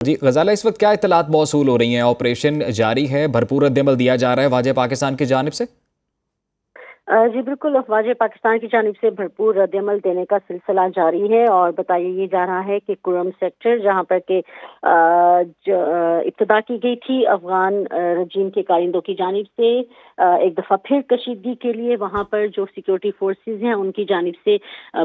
जी गजाला, इस वक्त क्या इत्तलात मौसूल हो रही हैं? ऑपरेशन जारी है, भरपूर रद्दमल दिया जा रहा है वाजे पाकिस्तान की जानिब से? जी बिल्कुल, अफवाज पाकिस्तान की जानिब से भरपूर रद्दमल देने का सिलसिला जारी है और बताया ये जा रहा है कि कुरम सेक्टर जहाँ पर के इब्तदा की गई थी अफगान रजीम के कारिंदों की जानिब से एक दफ़ा फिर कशीदगी के लिए वहाँ पर जो सिक्योरिटी फोर्सेज हैं उनकी जानिब से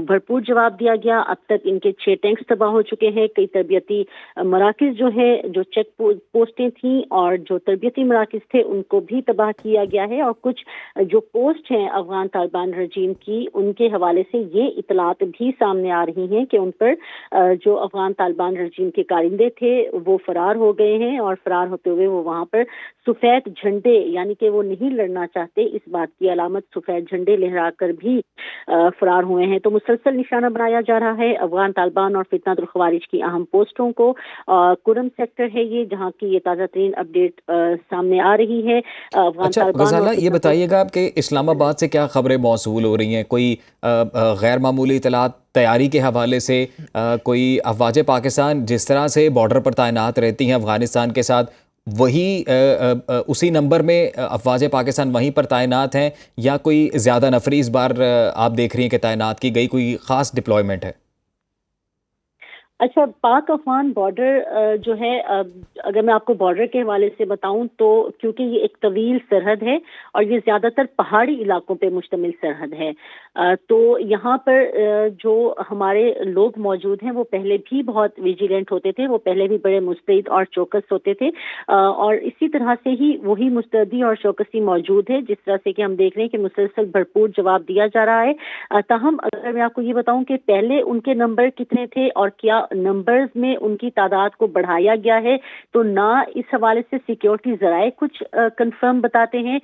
भरपूर जवाब दिया गया। अब तक इनके 6 टैंक्स तबाह हो चुके हैं। कई तरबियती मराकज़ जो है, जो चेक पोस्टें थी और जो तरबियती मराकज़ थे उनको भी तबाह किया गया है और कुछ जो पोस्ट हैं अफगान तालिबान रजीम की, उनके हवाले से ये इतलात भी सामने आ रही हैं कि उन पर जो अफगान तालिबान रजीम के कारिंदे थे वो फरार हो गए हैं और फरार होते हुए वो वहाँ पर सफ़ेद झंडे, यानी कि वो नहीं लड़ना चाहते इस बात की अलामत सफ़ेद झंडे लहरा कर भी फरार हुए हैं। तो मुसलसल निशाना बनाया जा रहा है अफगान तालिबान और फितनातुल ख़वारिज की अहम पोस्टों को। कुरम सेक्टर है ये जहाँ की ये ताज़ा तरीन अपडेट सामने आ रही है। अफगान अच्छा तालिबान और गजाला, ये फितनातुल बताइएगा आप कि इस्लामाबाद से क्या खबरें मौसूल हो रही हैं? कोई गैर मामूली इतलात तैयारी के हवाले से? कोई अफवाज पाकिस्तान जिस तरह से बॉर्डर पर तैनात रहती हैं अफगानिस्तान के साथ, वही उसी नंबर में अफवाज पाकिस्तान वहीं पर तैनात हैं, या कोई ज़्यादा नफरी इस बार आप देख रही हैं कि तैनात की गई, कोई ख़ास डिप्लॉयमेंट है? अच्छा, पाक अफगान बॉर्डर जो है, अगर मैं आपको बॉर्डर के हवाले से बताऊं तो क्योंकि ये एक तवील सरहद है और ये ज़्यादातर पहाड़ी इलाकों पे मुश्तमिल सरहद है, तो यहाँ पर जो हमारे लोग मौजूद हैं वो पहले भी बहुत विजिलेंट होते थे, वो पहले भी बड़े मुस्तैद और चौकस होते थे, और इसी तरह से ही वही मुस्तैदी और चौकसी मौजूद है जिस तरह से कि हम देख रहे हैं कि मुसलसल भरपूर जवाब दिया जा रहा है। ताहम अगर मैं आपको ये बताऊं कि पहले उनके नंबर कितने थे और क्या नंबर्स में उनकी तादाद को बढ़ाया गया है, तो ना इस हवाले से सिक्योरिटी जराए कुछ कंफर्म बताते हैं,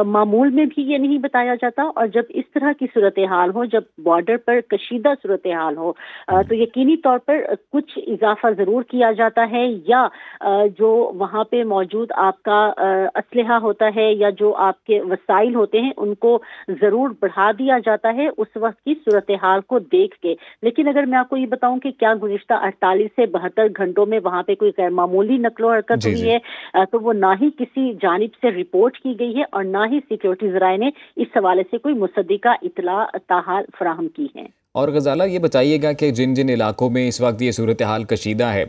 मामूल में भी ये नहीं बताया जाता। और जब इस तरह की सूरत हाल हो, जब बॉर्डर पर कशीदा सूरत हाल हो, तो यकीनी तौर पर कुछ इजाफा जरूर किया जाता है, या जो वहाँ पे मौजूद आपका असलहा होता है या जो आपके वसाइल होते हैं उनको जरूर बढ़ा दिया जाता है उस वक्त की सूरत हाल को देख के। लेकिन अगर मैं आपको ये बताऊं कि क्या गुज़िश्ता 48 से 72 घंटों में वहां पे कोई गैर मामूली नकलो हरकत जी हुई जी। है, तो वो ना ही किसी जानिब से रिपोर्ट की गई है और ना ही सिक्योरिटी जराए ने इस हवाले से कोई मुसद्दिका इतला ताहाल फराहम की है। और गजाला, ये बताइएगा कि जिन जिन इलाकों में इस वक्त ये सूरत हाल कशीदा है,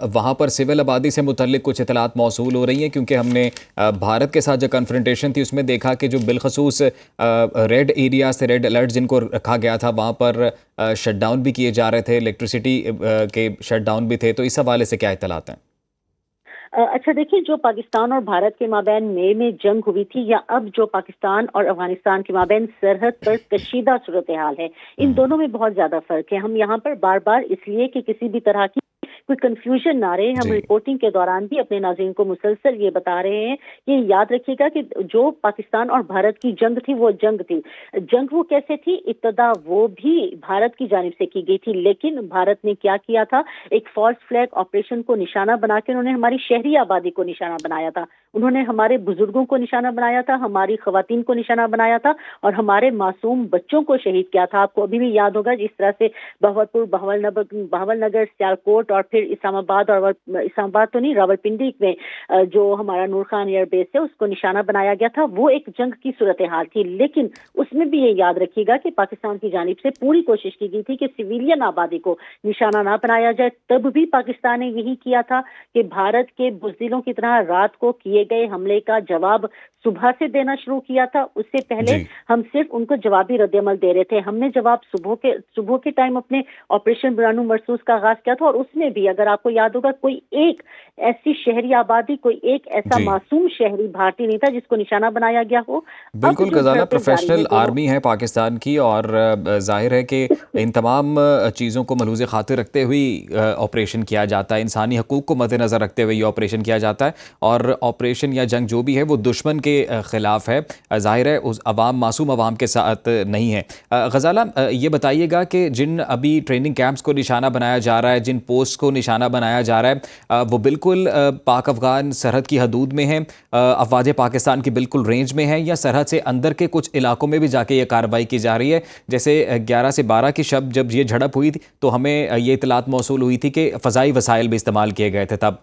वहाँ पर सिविल आबादी से मुतल्लिक कुछ इतलात मौसूल हो रही हैं? क्योंकि हमने भारत के साथ जो कन्फ्रंटेशन थी उसमें देखा कि जो बिलखसूस रेड एरिया से रेड अलर्ट जिनको रखा गया था वहाँ पर शट डाउन भी किए जा रहे थे, इलेक्ट्रिसिटी के शट डाउन भी थे, तो इस हवाले से क्या इतलात हैं? अच्छा देखिए, जो पाकिस्तान और भारत के माबैन मई में जंग हुई थी या अब जो पाकिस्तान और अफगानिस्तान के माबैन सरहद पर कशीदा सूरत हाल है, इन दोनों में बहुत ज्यादा फर्क है। हम यहाँ पर बार बार इसलिए कि किसी भी तरह की कोई कंफ्यूजन ना रहे, हम जी रिपोर्टिंग के दौरान भी अपने नाज़रीन को मुसलसल ये बता रहे हैं कि याद रखिएगा कि जो पाकिस्तान और भारत की जंग थी वो जंग थी। जंग वो कैसे थी, इब्तदा वो भी भारत की जानिब से की गई थी, लेकिन भारत ने क्या किया था, एक फॉल्स फ्लैग ऑपरेशन को निशाना बना के उन्होंने हमारी शहरी आबादी को निशाना बनाया था, उन्होंने हमारे बुजुर्गों को निशाना बनाया था, हमारी खवातीन को निशाना बनाया था और हमारे मासूम बच्चों को शहीद किया था। आपको अभी भी याद होगा जिस तरह से बहावलपुर, बहावलनगर, सियालकोट और फिर इस्लामाबाद, और इस्लामाबाद तो नहीं, रावलपिंडी में जो हमारा नूर खान एयरबेस है उसको निशाना बनाया गया था। वो एक जंग की सूरत हाल थी, लेकिन उसमें भी ये याद रखिएगा कि पाकिस्तान की जानिब से पूरी कोशिश की गई थी कि सिविलियन आबादी को निशाना ना बनाया जाए। तब भी पाकिस्तान ने यही किया था कि भारत के बुज़दिलों की तरह रात को किए गए हमले का जवाब सुबह से देना शुरू किया था। उससे पहले जी। हम सिर्फ उनको जवाबी रद्दमल दे रहे थे। हमने जवाब सुबह के टाइम अपने ऑपरेशन बुरानू मरसूस का आगाज किया था और उसमें भी अगर आपको याद होगा कोई एक ऐसी शहरी आबादी, कोई एक ऐसा जी मासूम शहरी भारतीय नहीं था जिसको निशाना बनाया गया हो। अब बिल्कुल जो गजाला, झड़पें जारी है प्रोफेशनल दोनों। आर्मी है पाकिस्तान की, और जाहिर है कि इन तमाम चीज़ों को मलूज़ खातिर रखते हुए ऑपरेशन किया जाता है, इंसानी हकूक़ को मद्देनज़र रखते हुए ये ऑपरेशन किया जाता है। और ऑपरेशन آپریشن یا جنگ جو بھی ہے وہ دشمن کے خلاف ہے، ظاہر ہے اس معصوم عوام کے ساتھ نہیں ہے۔ غزالہ یہ بتائیے گا کہ جن ابھی ٹریننگ کیمپس کو نشانہ بنایا جا رہا ہے، جن پوسٹ کو نشانہ بنایا جا رہا ہے، وہ بالکل پاک افغان سرحد کی حدود میں ہیں، افواج پاکستان کی بالکل رینج میں ہیں، یا سرحد سے اندر کے کچھ علاقوں میں بھی جا کے یہ کارروائی کی جا رہی ہے؟ جیسے 11 سے 12 کی شب جب یہ جھڑپ ہوئی تھی تو ہمیں یہ اطلاعات موصول ہوئی تھی کہ فضائی وسائل بھی استعمال کیے گئے تھے تب،